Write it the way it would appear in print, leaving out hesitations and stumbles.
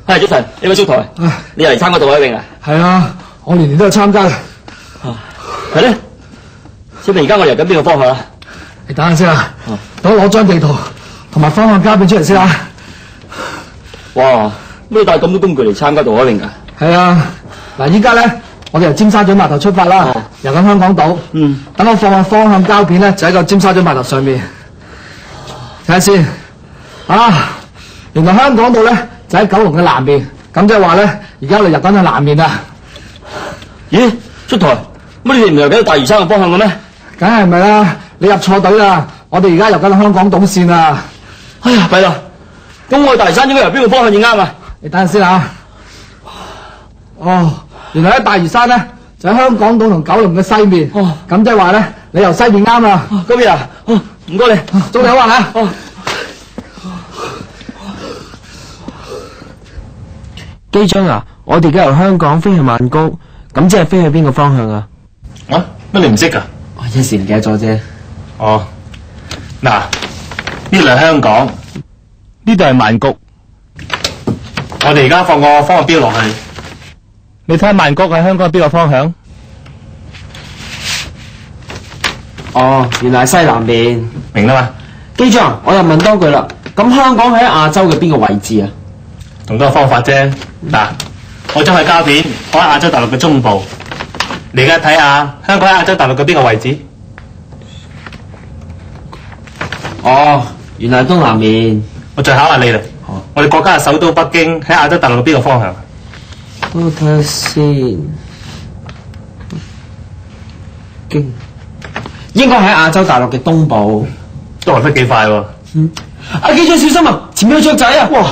係早晨，呢位叔台，你又嚟參加渡海泳啊？係啊，我年年都有參加嘅。係咧，小明而家我哋游緊邊個方向啊？你等陣先啊，等我攞張地圖同埋方向膠片出嚟先啊。哇！咩帶咁多工具嚟參加渡海泳㗎？係啊，嗱，依家咧，我哋由尖沙咀碼頭出發啦，游緊香港島。等我放個方向膠片咧，就喺個尖沙咀碼頭上面。睇下先。啊，原來香港島咧就喺九龍嘅南面，咁即係話咧，而家我哋入緊去南面啦。咦，出台，乜你哋唔係游緊大嶼山嘅方向嘅咩？梗係唔係啦，你入錯隊啦！我哋而家入緊香港島線啊！哎呀，弊啦！咁我去大嶼山應該由邊個方向至啱啊？你等陣先啊！哦，原來喺大嶼山咧，就喺香港島同九龍嘅西面。哦，咁即係話咧，你由西面啱啦。嗰邊啊？哦，唔該你，祝你好運啊！哦，機長啊，我哋而家由香港飛去曼谷，咁即係飛去邊個方向啊？啊？乜你唔識㗎？我一時唔記得咗啫。哦，嗱，呢度係香港，呢度係曼谷。我哋而家放個方向標落去，你睇下曼谷喺香港邊個方向？哦，原來係西南面。明啦嘛？機長，我又問多句啦，咁香港喺亞洲嘅邊個位置啊？同多個方法啫。嗱，我將佢膠片放喺亞洲大陸嘅中部，你而家睇下香港喺亞洲大陸嘅邊個位置？哦，原來係東南面。我再考下你啦。我哋國家嘅首都北京喺亞洲大陸嘅邊個方向？我睇下先，京應該喺亞洲大陸嘅東部。都來得幾快喎！阿機長小心啊！前面有雀仔啊！哇！